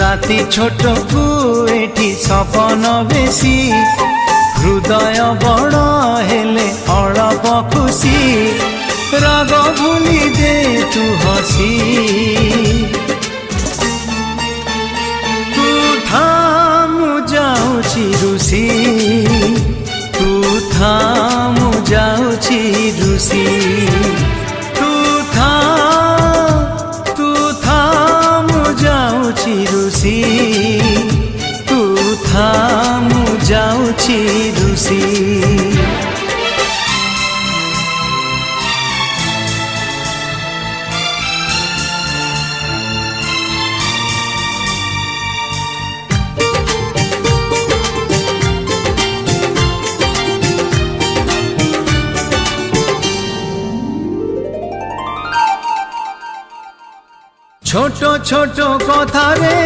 राति छोट को एठी सपन बेसी हृदय बड़ हेले अड़प खुशी राग भूली दे तू हसी तू थामु जाउछि रुसी तू थामु जाउछि रुसी तू थामु जाउछि रुसी तू थामु जाउछि रुसी छोटो छोटो कथा रे